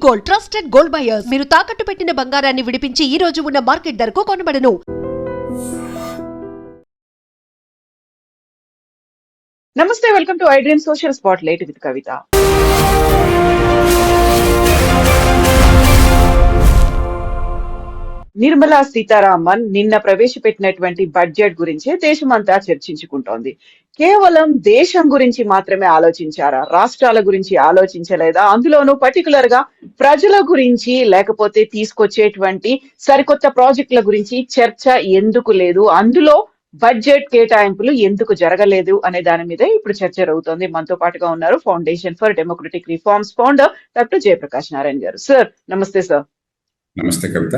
Gold, trusted gold buyers. మీరు తాకట్టు పెట్టిన బంగారాన్ని విడిపించి ఈ రోజు ఉన్న మార్కెట్ ధరకు కొనబడను. నమస్తే, welcome to iDream social spotlight with Kavitha. Nirmala Sitharaman నిన్న ప్రవేశపెట్టినటువంటి బడ్జెట్ గురించే దేశమంతా చర్చించుకుంటోంది. కేవలం దేశం గురించి మాత్రమే ఆలోచించారా, రాష్ట్రాల గురించి ఆలోచించలేదా? అందులోనూ పర్టికులర్ గా ప్రజల గురించి లేకపోతే తీసుకొచ్చేటువంటి సరికొత్త ప్రాజెక్టుల గురించి చర్చ ఎందుకు లేదు? అందులో బడ్జెట్ కేటాయింపులు ఎందుకు జరగలేదు అనే దాని మీద ఇప్పుడు చర్చ జరుగుతోంది. మనతో పాటుగా ఉన్నారు foundation for democratic reforms founder doctor Jayaprakash Narayana గారు. సార్ నమస్తే. సార్ నమస్తే కవిత.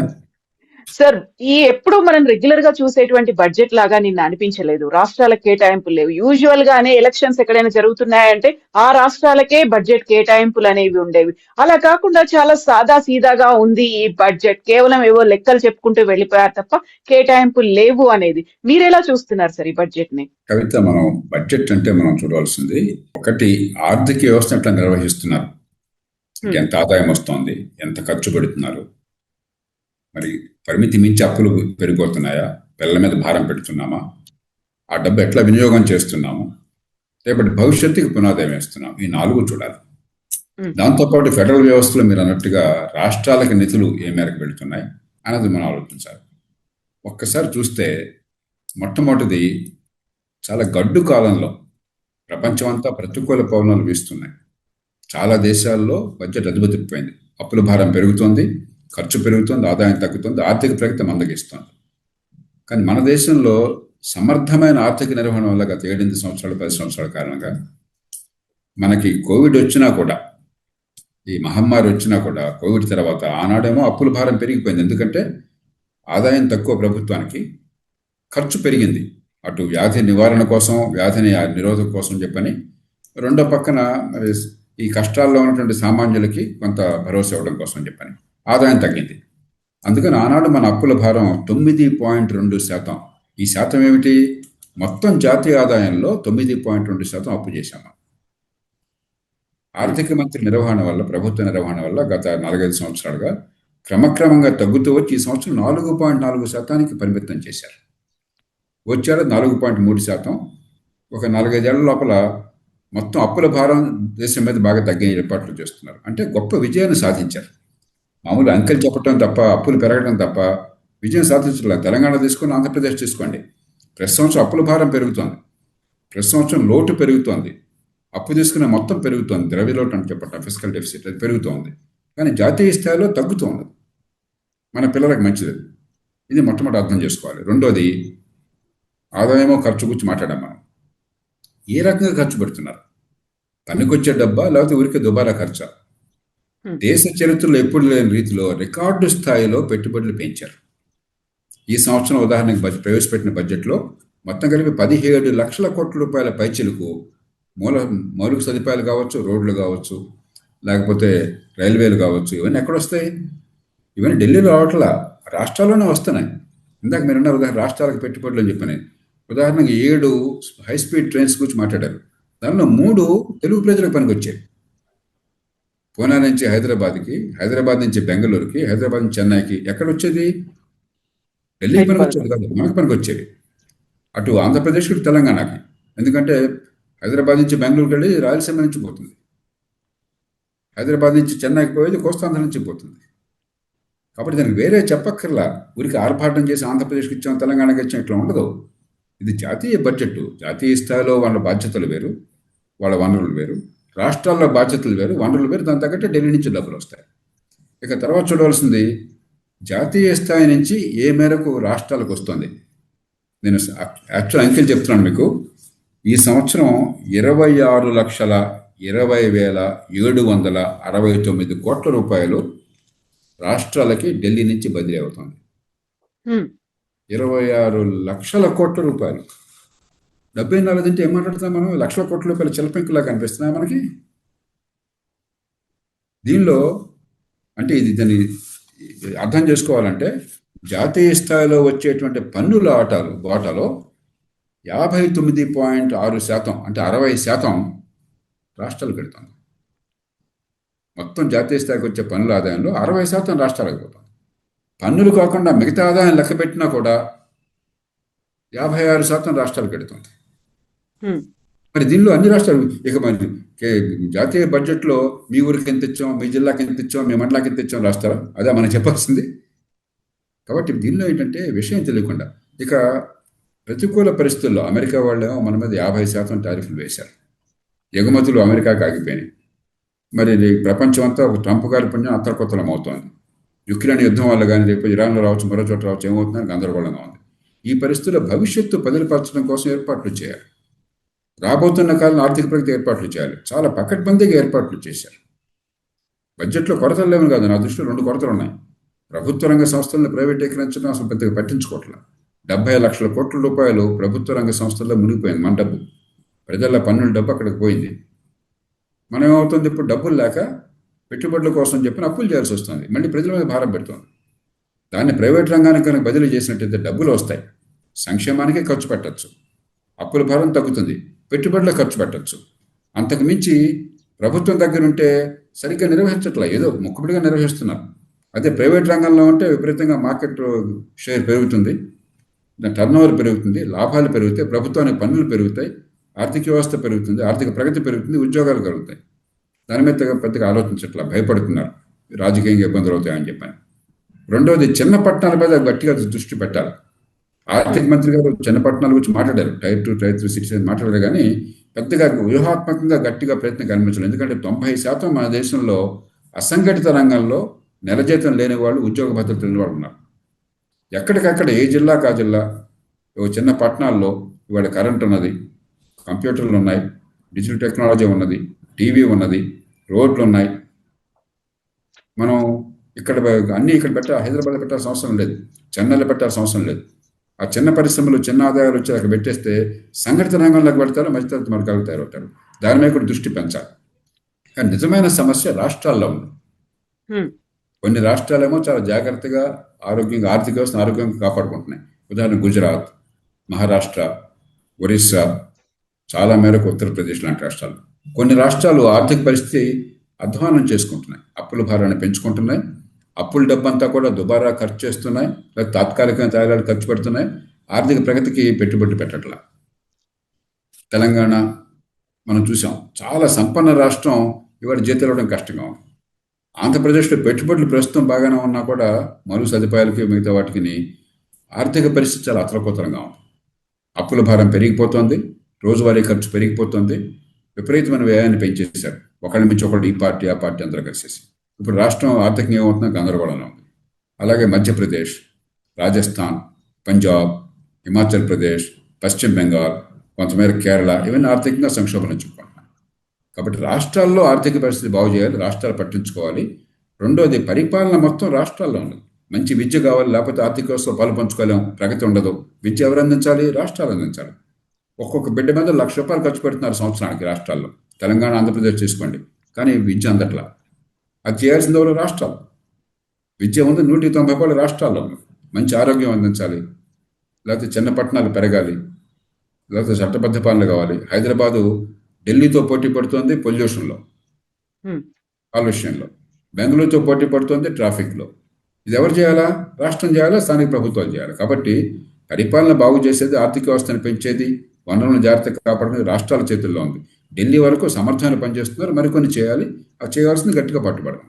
సార్, ఈ ఎప్పుడు మనం రెగ్యులర్ గా చూసేటువంటి బడ్జెట్ లాగా నిన్న అనిపించలేదు. రాష్ట్రాల కేటాయింపులు లేవు. యూజువల్ గానే ఎలక్షన్స్ ఎక్కడైనా జరుగుతున్నాయంటే ఆ రాష్ట్రాలకే బడ్జెట్ కేటాయింపులు అనేవి ఉండేవి. అలా కాకుండా చాలా సాదా సీదాగా ఉంది ఈ బడ్జెట్. కేవలం ఏవో లెక్కలు చెప్పుకుంటూ వెళ్ళిపోయారు తప్ప కేటాయింపులు లేవు అనేది. మీరెలా చూస్తున్నారు సార్ ఈ బడ్జెట్ ని? కవిత, మనం బడ్జెట్ అంటే మనం చూడవలసింది ఒకటి, ఆర్థిక వ్యవస్థ ఎట్లా నిర్వహిస్తున్నారు, ఎంత ఆదాయం వస్తోంది, ఎంత ఖర్చు పెడుతున్నారు, మరి పరిమితి మించి అప్పులు పెరిగిపోతున్నాయా, పిల్లల మీద భారం పెడుతున్నామా, ఆ డబ్బు ఎట్లా వినియోగం చేస్తున్నాము, రేపటి భవిష్యత్తుకి పునాదయం వేస్తున్నాం. ఈ 4 చూడాలి. దాంతోపాటు ఫెడరల్ వ్యవస్థలో మీరు అన్నట్టుగా రాష్ట్రాలకు నిధులు ఏ మేరకు వెళుతున్నాయి అన్నది మనం ఆలోచించాలి. ఒక్కసారి చూస్తే మొట్టమొదటిది, చాలా గడ్డు కాలంలో ప్రపంచం అంతా ప్రతికూల పవనాలు వీస్తున్నాయి. చాలా దేశాల్లో బడ్జెట్ అదుపుతిప్పిపోయింది. అప్పుల భారం పెరుగుతోంది, ఖర్చు పెరుగుతుంది, ఆదాయం తగ్గుతుంది, ఆర్థిక ప్రగతి మందగిస్తుంది. కానీ మన దేశంలో సమర్థమైన ఆర్థిక నిర్వహణ వల్ల గత 7-8 సంవత్సరాలు 10 సంవత్సరాల కారణంగా మనకి కోవిడ్ వచ్చినా కూడా, ఈ మహమ్మారి వచ్చినా కూడా, కోవిడ్ తర్వాత ఆనాడేమో అప్పుల భారం పెరిగిపోయింది. ఎందుకంటే ఆదాయం తక్కువ ప్రభుత్వానికి, ఖర్చు పెరిగింది. అటు వ్యాధి నివారణ కోసం, వ్యాధిని నిరోధక కోసం చెప్పని, రెండో పక్కన మరి ఈ కష్టాల్లో ఉన్నటువంటి సామాన్యులకి కొంత భరోసా ఇవ్వడం కోసం చెప్పని ఆదాయం తగ్గింది. అందుకని ఆనాడు మన అప్పుల భారం 9.2%. ఈ శాతం ఏమిటి? మొత్తం జాతీయ ఆదాయంలో 9.2% అప్పు చేశాము. ఆర్థిక మంత్రి నిర్వహణ వల్ల, ప్రభుత్వ నిర్వహణ వల్ల గత 4-5 సంవత్సరాలుగా క్రమక్రమంగా తగ్గుతూ వచ్చి ఈ సంవత్సరం 4.4% పరిమితం చేశారు. వచ్చారు 4.3%. ఒక 4-5 ఏళ్ల లోపల మొత్తం అప్పుల భారం దేశం మీద బాగా తగ్గే ఏర్పాట్లు చేస్తున్నారు. అంటే గొప్ప విజయాన్ని సాధించారు. మామూలు అంకెలు చెప్పడం తప్ప, అప్పులు పెరగడం తప్ప విజయం సాధించలేదు. తెలంగాణ తీసుకొని, ఆంధ్రప్రదేశ్ తీసుకోండి, ప్రతి సంవత్సరం అప్పుల భారం పెరుగుతోంది, ప్రతి సంవత్సరం లోటు పెరుగుతోంది, అప్పు తీసుకునే మొత్తం పెరుగుతోంది, ద్రవ్య లోటు అని చెప్పటం, ఫిజికల్ డెఫిసిట్, అది పెరుగుతోంది. కానీ జాతీయ స్థాయిలో తగ్గుతోంది. మన పిల్లలకు మంచిది. ఇది మొట్టమొదటి అర్థం చేసుకోవాలి. రెండోది, ఆదాయమో ఖర్చు గురించి మాట్లాడాం. మనం ఏ రకంగా ఖర్చు పెడుతున్నారు? పనికొచ్చే డబ్బా, లేకపోతే ఊరికే దుబారా ఖర్చా? దేశ చరిత్రలో ఎప్పుడు లేని రీతిలో రికార్డు స్థాయిలో పెట్టుబడులు పెంచారు. ఈ సంవత్సరం ఉదాహరణకు ప్రవేశపెట్టిన బడ్జెట్లో మొత్తం కలిపి 17 లక్షల కోట్ల రూపాయల పైచిలకు మౌలిక సదుపాయాలు కావచ్చు, రోడ్లు కావచ్చు, లేకపోతే రైల్వేలు కావచ్చు, ఇవన్నీ ఎక్కడొస్తాయి? ఇవన్నీ ఢిల్లీలో రావట్లా, రాష్ట్రాల్లోనే వస్తున్నాయి. ఇందాక మీరు ఉదాహరణ రాష్ట్రాలకు పెట్టుబడులు అని చెప్పని, ఉదాహరణకి 7 హైస్పీడ్ ట్రైన్స్ గురించి మాట్లాడారు. దానిలో 3 తెలుగు ప్రజలకు పనికొచ్చాయి. పూనా నుంచి హైదరాబాద్కి, హైదరాబాద్ నుంచి బెంగళూరుకి, హైదరాబాద్ నుంచి చెన్నైకి. ఎక్కడ వచ్చేది? ఢిల్లీకి పనికి వచ్చేది కాదు, మనకు పనికి వచ్చేది. అటు ఆంధ్రప్రదేశ్కి, తెలంగాణకి. ఎందుకంటే హైదరాబాద్ నుంచి బెంగళూరుకి వెళ్ళి రాయలసీమ నుంచి పోతుంది, హైదరాబాద్ నుంచి చెన్నైకి పోయేది కోస్తాంధ్ర నుంచి పోతుంది. కాబట్టి దానికి వేరే చెప్పక్కర్లా. ఊరికి ఆర్భాటం చేసి ఆంధ్రప్రదేశ్కి ఇచ్చాం, తెలంగాణకి ఇచ్చాం, ఇట్లా ఉండదు. ఇది జాతీయ బడ్జెట్. జాతీయ స్థాయిలో వాళ్ళ బాధ్యతలు వేరు, వాళ్ళ వనరులు వేరు. రాష్ట్రాల్లో బాధ్యతలు వేరు, వనరులు వేరు. దాని తగ్గట్టే ఢిల్లీ నుంచి డబ్బులు వస్తాయి. ఇక తర్వాత చూడవలసింది, జాతీయ స్థాయి నుంచి ఏ మేరకు రాష్ట్రాలకు వస్తుంది. నేను యాక్చువల్ అంకెలు చెప్తున్నాను మీకు. ఈ సంవత్సరం 26,20,769 కోట్ల రూపాయలు రాష్ట్రాలకి ఢిల్లీ నుంచి బదిలీ అవుతుంది. 26 లక్షల కోట్ల రూపాయలు. 74 అంటే ఏం మాట్లాడుతున్నాం మనం? లక్షల కోట్ల రూపాయల చిలపెంకులా కనిపిస్తున్నాయి మనకి. దీనిలో అంటే దాన్ని అర్థం చేసుకోవాలంటే, జాతీయ స్థాయిలో వచ్చేటువంటి పన్నుల వాటాలో 59.6% అంటే 60% రాష్ట్రాలు పెడుతుంది. మొత్తం జాతీయ స్థాయికి వచ్చే పన్నుల ఆదాయంలో 60% రాష్ట్రాలకు పోతుంది. పన్నులు కాకుండా మిగతా ఆదాయం లెక్క పెట్టినా కూడా 56% రాష్ట్రాలకు పెడుతుంది. హ్మ్. మరి దీనిలో అన్ని రాష్ట్రాలు ఇక మరి జాతీయ బడ్జెట్లో మీ ఊరికి ఎంత ఇచ్చాం, మీ జిల్లాకి ఎంత ఇచ్చాం, మీ మండలాకి ఎంత ఇచ్చాం రాస్తారా? అదే మనం చెప్పాల్సింది. కాబట్టి దీనిలో ఏంటంటే విషయం తెలియకుండా ఇక ప్రతికూల పరిస్థితుల్లో అమెరికా వాళ్ళేమో మన మీద 50% టారిఫ్లు వేశారు. ఎగుమతులు అమెరికాకి ఆగిపోయినాయి. మరి ఇది ప్రపంచం అంతా ఒక ట్రంప్ గారి పుణ్యం అత్తరకొత్తలం అవుతోంది. యుక్రెయిన్ యుద్ధం వల్ల కానీ రేపు ఇరాన్లో రావచ్చు, మరో చోట రావచ్చు, ఏమవుతుందని గందరగోళంగా ఉంది. ఈ పరిస్థితుల్లో భవిష్యత్తు పదిలపరచడం కోసం ఏర్పాట్లు చేయాలి. రాబోతున్న కాలం ఆర్థిక ప్రగతి ఏర్పాట్లు చేయాలి. చాలా పకడ్బందీగా ఏర్పాట్లు చేశారు. బడ్జెట్లో కొరతలు లేవు కాదు, నా దృష్టిలో 2 కొరతలు ఉన్నాయి. ప్రభుత్వ రంగ సంస్థలను ప్రైవేటీకరించడం అసలు పెద్దగా పట్టించుకోవట్లేదు. 70 లక్షల కోట్ల రూపాయలు ప్రభుత్వ రంగ సంస్థల్లో మునిగిపోయింది. మన డబ్బు, ప్రజల పన్నుల డబ్బు అక్కడికి పోయింది. మనం ఏమవుతుంది, ఇప్పుడు డబ్బులు లేక పెట్టుబడుల కోసం చెప్పిన అప్పులు చేయాల్సి వస్తుంది. మళ్ళీ ప్రజల మీద భారం పెడుతుంది. దాన్ని ప్రైవేట్ రంగానికి కనుక బదిలీ చేసినట్టయితే డబ్బులు వస్తాయి, సంక్షేమానికి ఖర్చు పెట్టచ్చు, అప్పుల భారం తగ్గుతుంది, పెట్టుబడులకు ఖర్చు పెట్టచ్చు. అంతకు మించి ప్రభుత్వం దగ్గర ఉంటే సరిగ్గా నిర్వహించట్లే, ఏదో మొక్కుబడిగా నిర్వహిస్తున్నారు. అదే ప్రైవేట్ రంగంలో ఉంటే విపరీతంగా మార్కెట్ షేర్ పెరుగుతుంది, టర్న్ ఓవర్ పెరుగుతుంది, లాభాలు పెరుగుతాయి, ప్రభుత్వానికి పన్నులు పెరుగుతాయి, ఆర్థిక వ్యవస్థ పెరుగుతుంది, ఆర్థిక ప్రగతి పెరుగుతుంది, ఉద్యోగాలు కలుగుతాయి. దాని మీద పెద్దగా ఆలోచించట్లా, భయపడుతున్నారు, రాజకీయంగా ఇబ్బందులు అవుతాయని చెప్పాను. రెండవది, చిన్న పట్టణాల మీద గట్టిగా దృష్టి పెట్టాలి. ఆర్థిక మంత్రి గారు చిన్న పట్టణాల గురించి మాట్లాడారు, టైర్ 2, టైర్ 3 సిటీస్ మాట్లాడారు, కానీ పెద్దగా వ్యూహాత్మకంగా గట్టిగా ప్రయత్నం కనిపించలేదు. ఎందుకంటే 90% మన దేశంలో అసంఘటిత రంగంలో నెల జీతం లేని వాళ్ళు, ఉద్యోగ భద్రత లేని వాళ్ళు ఉన్నారు. ఎక్కడికక్కడ ఏ జిల్లాకు ఆ జిల్లా, చిన్న పట్టణాల్లో ఇవాళ కరెంట్ ఉన్నది, కంప్యూటర్లు ఉన్నాయి, డిజిటల్ టెక్నాలజీ ఉన్నది, టీవీ ఉన్నది, రోడ్లు ఉన్నాయి. మనం ఇక్కడ అన్నీ ఇక్కడ హైదరాబాద్ పెట్టాల్సిన అవసరం లేదు, చెన్నైలో పెట్టాల్సిన అవసరం లేదు. ఆ చిన్న పరిశ్రమలు, చిన్న ఆదాయాలు వచ్చి అక్కడ పెట్టేస్తే సంఘటిత రంగంలోకి పెడతారు, మధ్యతరగతి వర్గాలకు తయారవుతారు. దాని మీద కూడా దృష్టి పెంచాలి. కానీ నిజమైన సమస్య రాష్ట్రాల్లో ఉంది. కొన్ని రాష్ట్రాలేమో చాలా జాగ్రత్తగా ఆరోగ్యంగా, ఆర్థిక వ్యవస్థను ఆరోగ్యంగా కాపాడుకుంటున్నాయి. ఉదాహరణ గుజరాత్, మహారాష్ట్ర, ఒరిస్సా, చాలా మేరకు ఉత్తరప్రదేశ్ లాంటి రాష్ట్రాలు. కొన్ని రాష్ట్రాలు ఆర్థిక పరిస్థితి అధ్వానం చేసుకుంటున్నాయి, అప్పుల భారాన్ని పెంచుకుంటున్నాయి, అప్పుల డబ్బంతా కూడా దుబారా ఖర్చు చేస్తున్నాయి, లేదా తాత్కాలికంగా తయారు ఖర్చు పెడుతున్నాయి, ఆర్థిక ప్రగతికి పెట్టుబడి పెట్టట్లా. తెలంగాణ మనం చూసాం, చాలా సంపన్న రాష్ట్రం, ఇవాళ జీతాలు ఇవ్వడం కష్టంగా ఉంది. ఆంధ్రప్రదేశ్లో పెట్టుబడులు ప్రస్తుతం బాగానే ఉన్నా కూడా మరు సదుపాయాలకి మిగతా వాటికి ఆర్థిక పరిస్థితి చాలా అతలకుతలంగా ఉంది. అప్పుల భారం పెరిగిపోతుంది, రోజువారీ ఖర్చు పెరిగిపోతుంది, విపరీతమైన వ్యయాన్ని పెంచేశారు. ఒకళ్ళ మించి ఒకళ్ళు, ఈ పార్టీ ఆ పార్టీ అందరూ కలిసేసి. ఇప్పుడు రాష్ట్రం ఆర్థికంగా ఏమవుతుందో గందరగోళంలో ఉంది. అలాగే మధ్యప్రదేశ్, రాజస్థాన్, పంజాబ్, హిమాచల్ ప్రదేశ్, పశ్చిమ బెంగాల్, కొంతమేర కేరళ, ఇవన్నీ ఆర్థికంగా సంక్షోభం ఎదుర్కొంటున్నాయి. కాబట్టి రాష్ట్రాల్లో ఆర్థిక పరిస్థితి బాగు చేయాలి, రాష్ట్రాలు పట్టించుకోవాలి. రెండోది, పరిపాలన మొత్తం రాష్ట్రాల్లో ఉండదు. మంచి విద్య కావాలి, లేకపోతే ఆర్థిక వ్యవస్థలో పాలు పంచుకోలేం, ప్రగతి ఉండదు. విద్య ఎవరు అందించాలి? రాష్ట్రాలు అందించాలి. ఒక్కొక్క బిడ్డ మీద ₹1,00,000 ఖర్చు పెడుతున్నారు సంవత్సరానికి రాష్ట్రాల్లో. తెలంగాణ, ఆంధ్రప్రదేశ్ తీసుకోండి, కానీ విద్య అందట్లా. అది చేయాల్సింది ఎవరు? రాష్ట్రాలు. విద్య ఉంది, ₹190 రాష్ట్రాల్లో ఉంది. మంచి ఆరోగ్యం అందించాలి, లేకపోతే చిన్న పట్టణాలు పెరగాలి, లేకపోతే చట్టబద్ధ పాలన కావాలి. హైదరాబాదు ఢిల్లీతో పోటీ పడుతోంది పొల్యూషన్లో, కాలుష్యంలో. బెంగళూరుతో పోటీ పడుతోంది ట్రాఫిక్లో. ఇది ఎవరు చేయాలా? రాష్ట్రం చేయాలా, స్థానిక ప్రభుత్వాలు చేయాలి. కాబట్టి పరిపాలన బాగు చేసేది, ఆర్థిక వ్యవస్థను పెంచేది, వనరులను జాగ్రత్తగా కాపాడేది రాష్ట్రాల చేతుల్లో ఉంది. ఢిల్లీ వరకు సమర్థమైన పనిచేస్తున్నారు, మరికొన్ని చేయాలి. ఆ చేయాల్సింది గట్టిగా పట్టుబడాలి.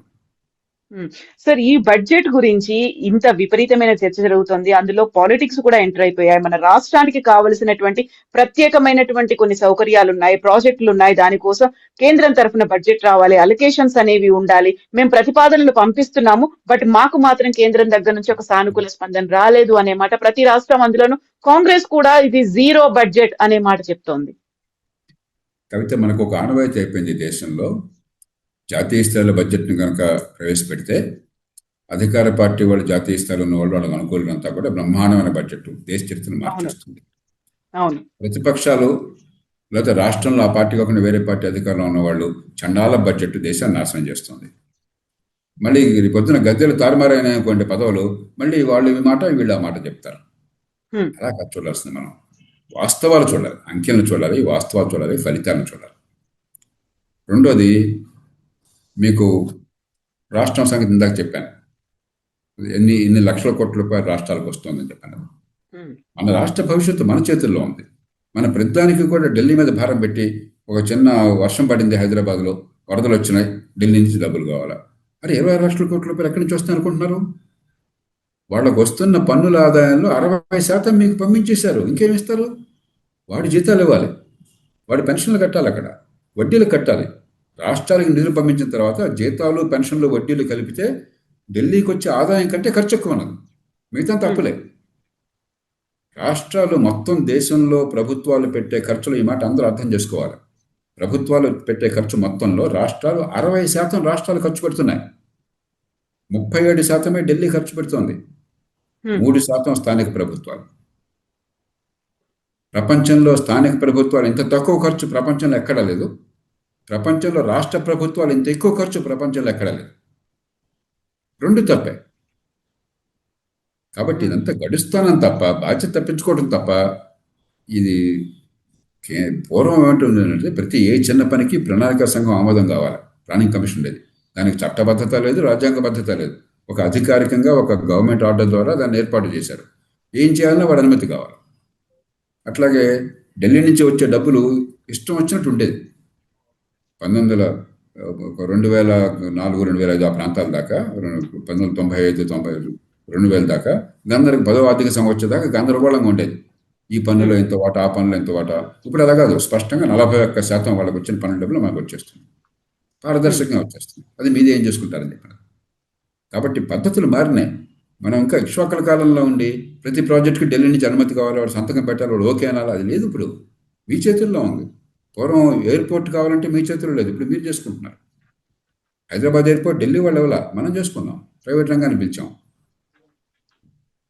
సార్, ఈ బడ్జెట్ గురించి ఇంత విపరీతమైన చర్చ జరుగుతుంది, అందులో పాలిటిక్స్ కూడా ఎంటర్ అయిపోయాయి. మన రాష్ట్రానికి కావలసినటువంటి ప్రత్యేకమైనటువంటి కొన్ని సౌకర్యాలు ఉన్నాయి, ప్రాజెక్టులు ఉన్నాయి, దానికోసం కేంద్రం తరఫున బడ్జెట్ రావాలి, అలొకేషన్స్ అనేవి ఉండాలి, మేము ప్రతిపాదనలు పంపిస్తున్నాము, బట్ మాకు మాత్రం కేంద్రం దగ్గర నుంచి ఒక సానుకూల స్పందన రాలేదు అనే మాట ప్రతి రాష్ట్రం, అందులోనూ కాంగ్రెస్ కూడా ఇది జీరో బడ్జెట్ అనే మాట చెప్తోంది. కవిత, మనకు ఒక ఆనవాయితీ అయిపోయింది దేశంలో. జాతీయ స్థాయిలో బడ్జెట్ని కనుక ప్రవేశపెడితే అధికార పార్టీ వాళ్ళు, జాతీయ స్థాయిలో ఉన్న వాళ్ళు, వాళ్ళకి అనుకూలంతా కూడా బ్రహ్మాండమైన బడ్జెట్ దేశ చరిత్రను మార్చేస్తుంది. ప్రతిపక్షాలు లేదా రాష్ట్రంలో ఆ పార్టీ కాకుండా వేరే పార్టీ అధికారంలో ఉన్నవాళ్ళు చండాల బడ్జెట్ దేశాన్ని నాశనం చేస్తుంది. మళ్ళీ పొద్దున గద్దెలు తారుమారైన కొన్ని పదవులు, మళ్ళీ వాళ్ళు ఈ మాట వీళ్ళు ఆ మాట చెప్తారు. అలా ఖర్చు చూడాల్సింది. మనం వాస్తవాలు చూడాలి, అంకెలను చూడాలి, వాస్తవాలు చూడాలి, ఫలితాలను చూడాలి. రెండోది, మీకు రాష్ట్రం సంగతి ఇందాక చెప్పాను, ఎన్ని లక్షల కోట్ల రూపాయలు రాష్ట్రాలకు వస్తుందని చెప్పాను. మన రాష్ట్ర భవిష్యత్తు మన చేతుల్లో ఉంది. మన ప్రతిదానికి కూడా ఢిల్లీ మీద భారం పెట్టి, ఒక చిన్న వర్షం పడింది హైదరాబాద్లో, వరదలు వచ్చినాయి, ఢిల్లీ నుంచి డబ్బులు కావాలా? అరే 26 లక్షల కోట్ల రూపాయలు ఎక్కడి నుంచి వస్తాయి అనుకుంటున్నారు? వాళ్ళకు వస్తున్న పన్నుల ఆదాయంలో 60% మీకు పంపించేశారు. ఇంకేమి ఇస్తారు? వాడి జీతాలు ఇవ్వాలి, వాడి పెన్షన్లు కట్టాలి, అక్కడ వడ్డీలు కట్టాలి. రాష్ట్రాలకు నిధులు పంపించిన తర్వాత జీతాలు, పెన్షన్లు, వడ్డీలు కలిపితే ఢిల్లీకి వచ్చే ఆదాయం కంటే ఖర్చు ఎక్కువ ఉన్నది. మిగతా తప్పులే. రాష్ట్రాలు మొత్తం దేశంలో ప్రభుత్వాలు పెట్టే ఖర్చులు, ఈ మాట అందరూ అర్థం చేసుకోవాలి. ప్రభుత్వాలు పెట్టే ఖర్చు మొత్తంలో రాష్ట్రాలు 60% రాష్ట్రాలు ఖర్చు పెడుతున్నాయి. 37% ఢిల్లీ ఖర్చు పెడుతోంది. 3% స్థానిక ప్రభుత్వాలు. ప్రపంచంలో స్థానిక ప్రభుత్వాలు ఇంత తక్కువ ఖర్చు ప్రపంచంలో ఎక్కడా లేదు. ప్రపంచంలో రాష్ట్ర ప్రభుత్వాలు ఇంత ఎక్కువ ఖర్చు ప్రపంచంలో ఎక్కడా లేదు. రెండు తప్పే. కాబట్టి ఇదంతా గడుస్తానం తప్ప, బాధ్యత తప్పించుకోవడం తప్ప. ఇది పూర్వం ఏమంటుందంటే, ప్రతి ఏ చిన్న పనికి ప్రణాళిక సంఘం ఆమోదం కావాలి, ప్లానింగ్ కమిషన్ లేదు. దానికి చట్టబద్ధత లేదు, రాజ్యాంగబద్ధత లేదు. ఒక అధికారికంగా ఒక గవర్నమెంట్ ఆర్డర్ ద్వారా దాన్ని ఏర్పాటు చేశారు. ఏం చేయాలన్నా వాడి అనుమతి కావాలి. అట్లాగే ఢిల్లీ నుంచి వచ్చే డబ్బులు ఇష్టం వచ్చినట్టు ఉండేది. 2004, 2005 ఆ ప్రాంతాల దాకా, 1995, 2000 దాకా గందరికి 10వ ఆర్థిక సంవత్సరం దాకా గందరగోళంగా ఉండేది. ఈ పన్నులో ఎంత వాటా, ఆ పన్నులో ఎంత వాటా. ఇప్పుడు అలా కాదు, స్పష్టంగా 41% వాళ్ళకి వచ్చిన పన్ను డబ్బులు మనకు వచ్చేస్తుంది, పారదర్శకంగా వచ్చేస్తుంది. అది మీది ఏం చేసుకుంటారని చెప్పారు. కాబట్టి పద్ధతులు మారినాయి. మనం ఇంకా ఇక్ష్వాకుల కాలంలో ఉండి ప్రతి ప్రాజెక్టుకి ఢిల్లీ నుంచి అనుమతి కావాలి, వాడు సంతకం పెట్టాలి, వాడు ఓకే అనాలి. అది లేదు, ఇప్పుడు మీ చేతుల్లో ఉంది. పూర్వం ఎయిర్పోర్ట్ కావాలంటే మీ చేతుల్లో లేదు, ఇప్పుడు మీరు చేసుకుంటున్నారు. హైదరాబాద్ ఎయిర్పోర్ట్ ఢిల్లీ వాళ్ళు ఎవలా, మనం చేసుకున్నాం, ప్రైవేట్ రంగాన్ని పిలిచాం.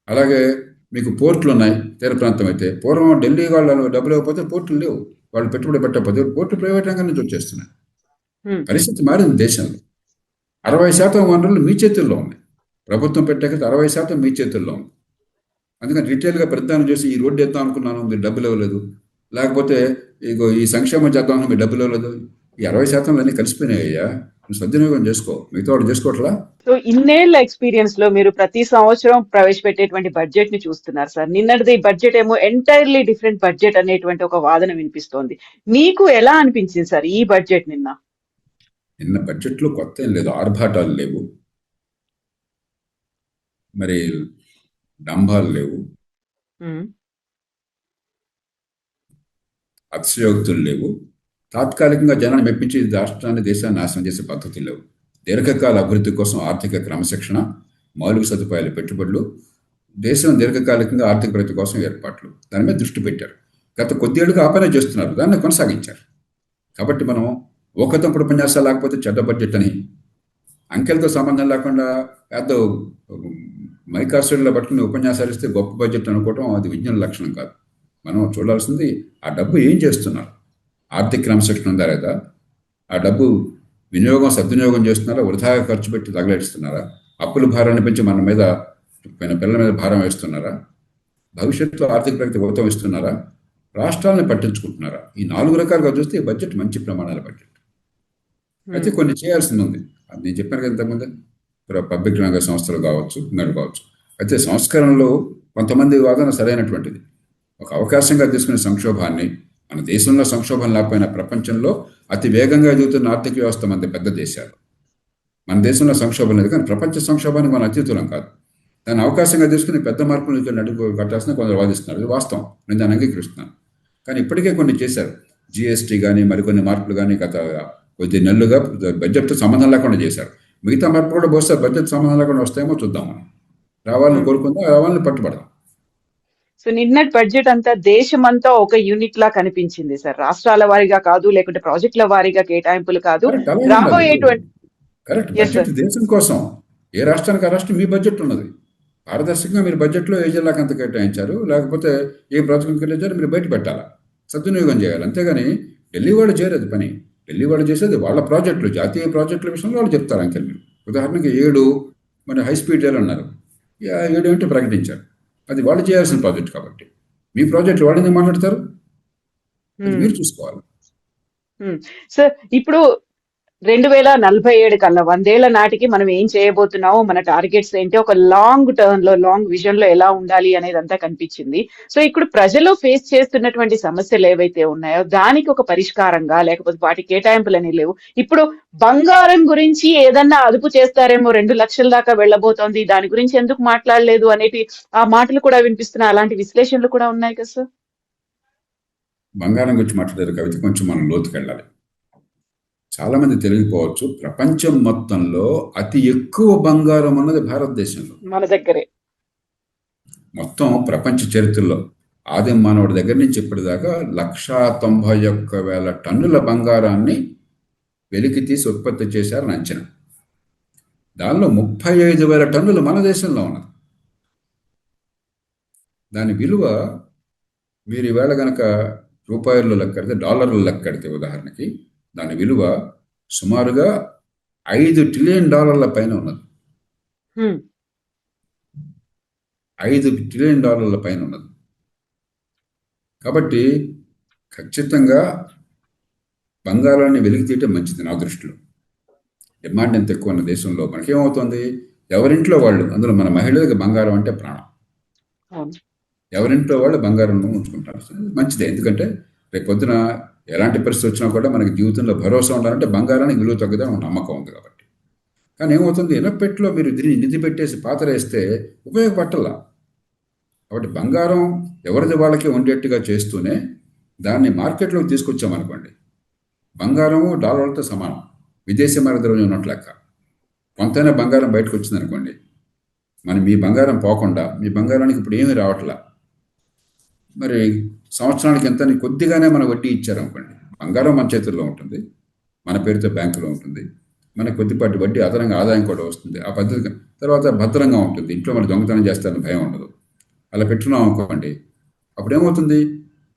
అలాగే మీకు పోర్టులు ఉన్నాయి, తీర ప్రాంతం అయితే. పూర్వం ఢిల్లీ వాళ్ళు డబ్బులు ఇవ్వకపోతే పోర్టులు లేవు, వాళ్ళు పెట్టుబడి పెట్టకపోతే పోర్టు ప్రైవేట్ రంగం నుంచి వచ్చేస్తున్నాయి. పరిస్థితి మారింది దేశంలో. 60% వనరులు మీ చేతుల్లో ఉన్నాయి. ప్రభుత్వం పెట్టాక 60% మీ చేతుల్లో ఉంది. అందుకని రిటైల్గా ప్రతిదానం చేసి, ఈ రోడ్డు వేద్దాం అనుకున్నాను, మీరు డబ్బులు ఇవ్వలేదు, లేకపోతే ఇగో ఈ సంక్షేమం చేద్దాం, మీరు డబ్బులు ఇవ్వలేదు. ఈ 60% అన్నీ కలిసిపోయినాయ్యా, నువ్వు సద్వినియోగం చేసుకో, మిగతా వాడు చేసుకోవట్లా. సో ఇన్నేళ్ల ఎక్స్పీరియన్స్ లో మీరు ప్రతి సంవత్సరం ప్రవేశపెట్టేటువంటి బడ్జెట్ ని చూస్తున్నారు సార్. నిన్నటిది బడ్జెట్ ఏమో ఎంటైర్లీ డిఫరెంట్ బడ్జెట్ అనేటువంటి ఒక వాదన వినిపిస్తోంది. మీకు ఎలా అనిపించింది సార్ ఈ బడ్జెట్ నిన్న బడ్జెట్లో కొత్త ఏం లేదు, ఆర్భాటాలు లేవు, మరి డంబాలు లేవు, అతిశయోక్తులు లేవు, తాత్కాలికంగా జనాన్ని మెప్పించి రాష్ట్రాన్ని, దేశాన్ని నాశనం చేసే పద్ధతులు లేవు. దీర్ఘకాల అభివృద్ధి కోసం ఆర్థిక క్రమశిక్షణ, మౌలిక సదుపాయాల పెట్టుబడులు, దేశం దీర్ఘకాలికంగా ఆర్థిక ప్రగతి కోసం ఏర్పాట్లు, దాని మీద దృష్టి పెట్టారు. గత కొద్దేళ్లుగా ఆ పనే చేస్తున్నారు, దాన్ని కొనసాగించారు. కాబట్టి మనం ఒకతప్పుడు ఉపన్యాసాలు లేకపోతే చెడ్డ బడ్జెట్ అని, అంకెలతో సంబంధం లేకుండా పెద్ద మైకాసుల్లో పట్టుకుని ఉపన్యాసాలు ఇస్తే గొప్ప బడ్జెట్ అనుకోవటం అది విజ్ఞాన లక్షణం కాదు. మనం చూడాల్సింది ఆ డబ్బు ఏం చేస్తున్నారు, ఆర్థిక క్రమశిక్షణ ఉందా లేదా, ఆ డబ్బు వినియోగం సద్వినియోగం చేస్తున్నారా, వృధాగా ఖర్చు పెట్టి తగలేస్తున్నారా, అప్పుల భారాన్ని పెంచి మన మీద, పిల్లల మీద భారం వేస్తున్నారా, భవిష్యత్తులో ఆర్థిక ప్రగతి ఊతం ఇస్తున్నారా, రాష్ట్రాలను పట్టించుకుంటున్నారా. ఈ 4 రకాలుగా చూస్తే ఈ బడ్జెట్ మంచి ప్రమాణాల బడ్జెట్. అయితే కొన్ని చేయాల్సింది ఉంది. అది నేను చెప్పాను కదా ఇంతకుముందే, పబ్లిక్ రంగ సంస్థలు కావచ్చు, ఇంకోటి కావచ్చు. అయితే సంస్కరణలో కొంతమంది వాదన సరైనటువంటిది. ఒక అవకాశంగా తీసుకునే సంక్షోభాన్ని, మన దేశంలో సంక్షోభం లేకపోయినా ప్రపంచంలో అతి వేగంగా ఎదుగుతున్న ఆర్థిక వ్యవస్థ మన పెద్ద దేశాలు. మన దేశంలో సంక్షోభం లేదు, కానీ ప్రపంచ సంక్షోభానికి మనం అతీతులం కాదు. దాన్ని అవకాశంగా తీసుకుని పెద్ద మార్పులు నడుపు కట్టాల్సిన కొందరు వాదిస్తున్నారు. ఇది వాస్తవం, నేను దాన్ని అంగీకరిస్తున్నాను. కానీ ఇప్పటికే కొన్ని చేశారు. జిఎస్టీ కానీ మరికొన్ని మార్పులు కానీ గత కొద్ది నెలలుగా బడ్జెట్తో సంబంధం లేకుండా చేశారు. మిగతా మార్పులు కూడా బహుశా బడ్జెట్ సంబంధం లేకుండా వస్తాయేమో చూద్దాం. మనం రావాలని కోరుకుందాం, రావాలని పట్టుబడదాం. సో నిన్నటి బడ్జెట్ అంతా దేశమంతా ఒక యూనిట్ లా కనిపించింది సార్. రాష్ట్రాల వారీగా కాదు, లేకుంటే ప్రాజెక్టుల వారీగా కేటాయింపులు కాదు, రాబోయేటువంటి కరెక్ట్ బడ్జెట్ దేశం కోసం. ఏ రాష్ట్రానికి ఆ రాష్ట్రం మీ బడ్జెట్ ఉన్నది. పారదర్శకంగా మీరు బడ్జెట్లో ఏ జిల్లాకి అంత కేటాయించారు, లేకపోతే ఏ ప్రాజెక్టుకి కేటాయించారు మీరు బయట పెట్టాలా, సద్వినియోగం చేయాలి. అంతేగాని ఢిల్లీ వాళ్ళు చేయలేదు పని. ఢిల్లీ వాళ్ళు చేసేది వాళ్ళ ప్రాజెక్టులు, జాతీయ ప్రాజెక్టుల విషయంలో వాళ్ళు చెప్తారు అంకెలు. మీరు ఉదాహరణకి 7 మరి హై స్పీడ్ రైలు అన్నారు, 7 ఏంటో ప్రకటించారు. అది వాళ్ళు చేయాల్సిన ప్రాజెక్ట్ కాబట్టి మీ ప్రాజెక్టు వాళ్ళు ఎందుకు మాట్లాడతారు, మీరు చూసుకోవాలి. సార్ ఇప్పుడు 2047 కల్లా 100 ఏళ్ల నాటికి మనం ఏం చేయబోతున్నామో, మన టార్గెట్స్ ఏంటి, ఒక లాంగ్ టర్మ్ లో, లాంగ్ విజన్ లో ఎలా ఉండాలి అనేది అంతా కనిపించింది. సో ఇప్పుడు ప్రజలు ఫేస్ చేస్తున్నటువంటి సమస్యలు ఏవైతే ఉన్నాయో దానికి ఒక పరిష్కారంగా, లేకపోతే వాటి కేటాయింపులు అనేవి లేవు. ఇప్పుడు బంగారం గురించి ఏదన్నా అదుపు చేస్తారేమో, 2 లక్షల దాకా వెళ్ళబోతోంది, దాని గురించి ఎందుకు మాట్లాడలేదు అనేటి ఆ మాటలు కూడా వినిపిస్తున్నాయి. అలాంటి విశ్లేషణలు కూడా ఉన్నాయి కదా సార్. బంగారం గురించి మాట్లాడారు కవిత, కొంచెం మనం లోతుకి వెళ్ళాలి. చాలామంది తెలియకపోవచ్చు, ప్రపంచం మొత్తంలో అతి ఎక్కువ బంగారం ఉన్నది భారతదేశంలో. మన దగ్గరే మొత్తం ప్రపంచ చరిత్రలో ఆదిమ మానవుడి దగ్గర నుంచి ఇప్పటిదాకా 191,000 టన్నుల బంగారాన్ని వెలికి తీసి ఉత్పత్తి చేశారని అంచనా. దానిలో 35,000 టన్నులు మన దేశంలో ఉన్నది. దాని విలువ మీరు ఈవేళ కనుక రూపాయల్లో లెక్కడితే, డాలర్లు లెక్కడితే ఉదాహరణకి, దాని విలువ సుమారుగా $5 ట్రిలియన్ పైన ఉన్నది. 5 ట్రిలియన్ పైన ఉన్నది. కాబట్టి ఖచ్చితంగా బంగారాన్ని వెలికి తీయటం మంచిది నా దృష్టిలో. డిమాండ్ ఎంత ఎక్కువ ఉన్న దేశంలో మనకేమవుతుంది, ఎవరింట్లో వాళ్ళు, అందులో మన మహిళలకు బంగారం అంటే ప్రాణం, ఎవరింట్లో వాళ్ళు బంగారం ఉంచుకుంటారు. మంచిదే, ఎందుకంటే రేపు పొద్దున ఎలాంటి పరిస్థితి వచ్చినా కూడా మనకి జీవితంలో భరోసా ఉండాలంటే బంగారానికి విలువ తగ్గదని నమ్మకం ఉంది కాబట్టి. కానీ ఏమవుతుంది, ఇనపెట్లో మీరు నిధి పెట్టేసి పాతరేస్తే ఉపయోగపట్టలా. కాబట్టి బంగారం ఎవరిది వాళ్ళకి ఉండేట్టుగా చేస్తూనే దాన్ని మార్కెట్లోకి తీసుకొచ్చామనుకోండి, బంగారము డాలర్లతో సమానం, విదేశీ మారద్రవ్యం ఉన్నట్లు లెక్క. కొంతైనా బంగారం బయటకు వచ్చిందనుకోండి, మీ బంగారం పోకుండా, మీ బంగారానికి ఇప్పుడు ఏమీ రావట్లా, మరి సంవత్సరానికి ఎంత కొద్దిగానే మన వడ్డీ ఇచ్చారనుకోండి, బంగారం మన చేతుల్లో ఉంటుంది, మన పేరుతో బ్యాంకులో ఉంటుంది, మన కొద్దిపాటి వడ్డీ అదనంగా ఆదాయం కూడా వస్తుంది. ఆ పద్ధతి తర్వాత భద్రంగా ఉంటుంది, ఇంట్లో మన దొంగతనం చేస్తారని భయం ఉండదు. అలా పెట్టున్నాం అనుకోండి, అప్పుడేమవుతుంది,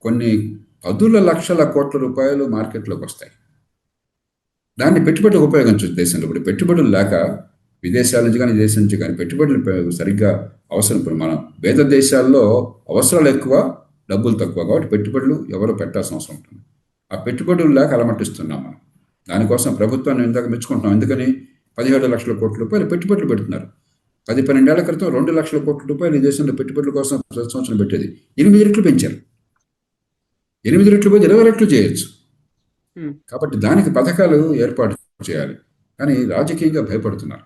కొన్ని 10 లక్షల కోట్ల రూపాయలు మార్కెట్లోకి వస్తాయి. దాన్ని పెట్టుబడులకు ఉపయోగించవచ్చు దేశంలో. ఇప్పుడు పెట్టుబడులు లేక విదేశాల నుంచి కానీ దేశం నుంచి కానీ పెట్టుబడులు సరిగ్గా అవసరం. ఇప్పుడు మనం పేద దేశాల్లో అవసరాలు ఎక్కువ, డబ్బులు తక్కువ, కాబట్టి పెట్టుబడులు ఎవరు పెట్టాల్సిన అవసరం ఉంటుంది. ఆ పెట్టుబడులు లేక అలమటిస్తున్నాం మనం. దానికోసం ప్రభుత్వాన్ని ఇందాక మెచ్చుకుంటున్నాం. ఎందుకని 17 లక్షల కోట్ల రూపాయలు పెట్టుబడులు పెడుతున్నారు. 10-12 ఏళ్ల క్రితం 2 లక్షల కోట్ల రూపాయలు ఈ దేశంలో పెట్టుబడుల కోసం ప్రతి సంవత్సరం పెట్టేది. 8 రెట్లు పెంచారు. 8 రెట్లు పోతే 20 రెట్లు చేయొచ్చు. కాబట్టి దానికి పథకాలు ఏర్పాటు చేయాలి. కానీ రాజకీయంగా భయపడుతున్నారు.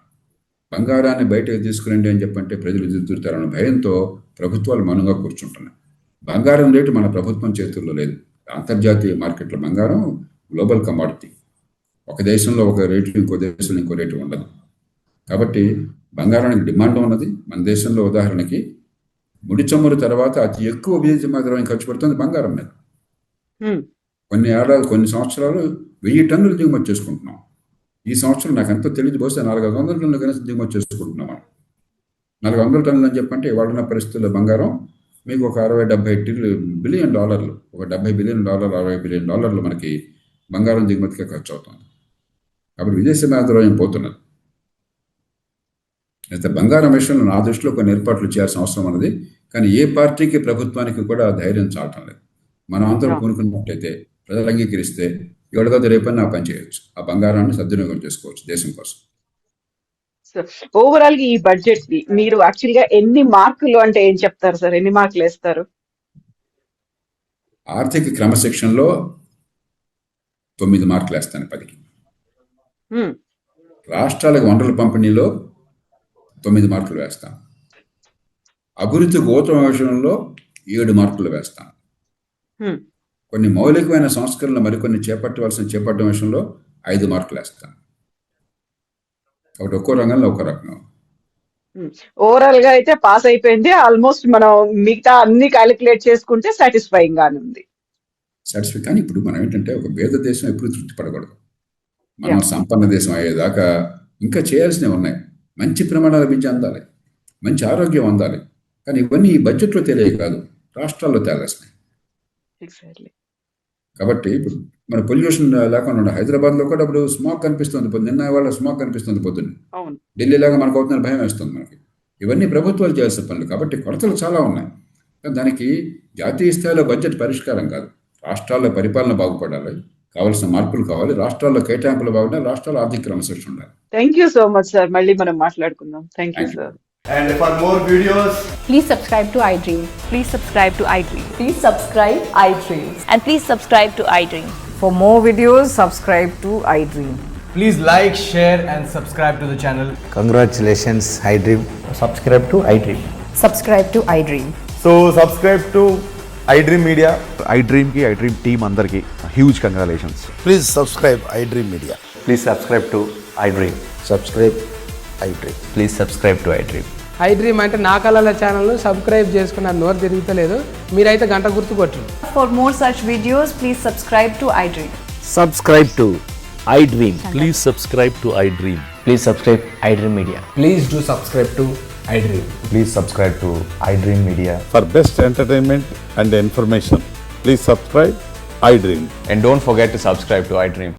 బంగారాన్ని బయటకు తీసుకురండి అని చెప్పంటే ప్రజలు ఎదురుతారన్న భయంతో ప్రభుత్వాలు మౌనంగా కూర్చుంటున్నాయి. బంగారం రేటు మన ప్రభుత్వం చేతుల్లో లేదు. అంతర్జాతీయ మార్కెట్లో బంగారం గ్లోబల్ కమాడిటీ. ఒక దేశంలో ఒక రేటు, ఇంకో దేశంలో ఇంకో రేటు ఉండదు. కాబట్టి బంగారానికి డిమాండ్ ఉన్నది. మన దేశంలో ఉదాహరణకి ముడి చమురు తర్వాత అతి ఎక్కువ విదేశీ మాత్రమే ఖర్చు పెడుతుంది బంగారం మీద. కొన్ని సంవత్సరాలు 1000 టన్నులు దిగుమతి చేసుకుంటున్నాం. ఈ సంవత్సరం నాకు ఎంతో తెలియదు, బహుశా 400 టన్నులు కనీసం దిగుమతి చేసుకుంటున్నాం. 400 టన్నులు అని చెప్పంటే ఇవాళ పరిస్థితుల్లో బంగారం మీకు ఒక $60-70 బిలియన్, ఒక $70 బిలియన్, $60 బిలియన్ మనకి బంగారం దిగుమతిగా ఖర్చు అవుతుంది. కాబట్టి విదేశీ మాత్రమే పోతున్నది. అయితే బంగారం విషయంలో నా దృష్టిలో కొన్ని ఏర్పాట్లు చేయాల్సిన అవసరం ఉన్నది. కానీ ఏ పార్టీకి, ప్రభుత్వానికి కూడా ధైర్యం చాలటం లేదు. మనం అందరూ కొనుక్కున్నట్టయితే, ప్రజలు అంగీకరిస్తే ఎవరిదో రేపని పని చేయొచ్చు. ఆ బంగారాన్ని సద్వినియోగం చేసుకోవచ్చు దేశం కోసం. ఓవరాల్ గా ఈ బడ్జెట్ కి మీరు యాక్చువల్ గా ఎన్ని మార్కులు అంటే ఏం చెప్తారు సార్? ఎన్ని మార్కులు వేస్తారు? ఆర్థిక క్రమశిక్షణలో 9 మార్కులు వేస్తాను 10కి. రాష్ట్రాలకు వనరుల పంపిణీలో 9 మార్కులు వేస్తాను. అభివృద్ధి గోత్రం విషయంలో 7 మార్కులు వేస్తాను. కొన్ని మౌలికమైన సంస్కరణలు మరికొన్ని చేపట్టడం విషయంలో 5 మార్కులు వేస్తాను. కాబట్టి ఒక్కో రంగంలో ఒక్కో రకంగా. ఓవరాల్ గా అయితే పాస్ అయిపోయింది. ఆల్మోస్ట్ మనం మిగతా అన్ని క్యాలిక్యులేట్ చేసుకుంటే సాటిస్ఫైయింగ్ గానే ఉంది. కానీ ఇప్పుడు మనం ఏంటంటే, ఒక పేద దేశం ఎప్పుడు తృప్తి పడకూడదు. మనం సంపన్న దేశం అయ్యేదాకా ఇంకా చేయాల్సినవి ఉన్నాయి. మంచి ప్రమాణాల విద్య అందాలి, మంచి ఆరోగ్యం అందాలి. కానీ ఇవన్నీ ఈ బడ్జెట్లో తెలియ కాదు, రాష్ట్రాల్లో తేలాల్సినాయి. కాబట్టి ఇప్పుడు మన పొల్యూషన్ లేకుండా హైదరాబాద్లో కూడా ఇప్పుడు స్మాగ్ కనిపిస్తుంది. నిన్న వాళ్ళ స్మాగ్ కనిపిస్తుంది పొద్దున్న. ఢిల్లీ లాగా మనకు అవుతుందని భయం వేస్తుంది మనకి. ఇవన్నీ ప్రభుత్వాలు చేయాల్సిన పనులు. కాబట్టి కొరతలు చాలా ఉన్నాయి. దానికి జాతీయ స్థాయిలో బడ్జెట్ పరిష్కారం కాదు. రాష్ట్రాల్లో పరిపాలన బాగుపడాలి, కావాల్సిన మార్పులు కావాలి. రాష్ట్రాల్లో కేటాయింపులు బాగుండాలి. రాష్ట్రాల్లో ఆర్థిక క్రమశిక్షణ ఉండాలి. Thank you so much sir. మళ్ళీ మనం మాట్లాడుకుందాం. Thank you Thank you. Sir. And for more videos, Please subscribe to iDream. Please subscribe to iDream. Please subscribe iDream. And please subscribe to iDream. For more videos, subscribe to iDream. please like, share and subscribe to the channel. Congratulations, iDream. Subscribe to iDream. Subscribe to iDream. So subscribe to iDream Media. iDream की iDream team अंदर की huge congratulations. Please subscribe iDream Media. Please subscribe to iDream. Subscribe iDream. Please subscribe to iDream. iDream అంటే నా కళల ఛానల్ను subscribe చేసుకున్న నోరు తిరుగుతలేదు. మీరైతే గంట గుర్తు కొట్టండి. For more such videos, please subscribe to iDream. Subscribe to iDream. Please subscribe to iDream. Please subscribe iDream Media. Please do subscribe to iDream. Please subscribe to iDream Media. For best entertainment and information, please subscribe iDream. And don't forget to subscribe to iDream.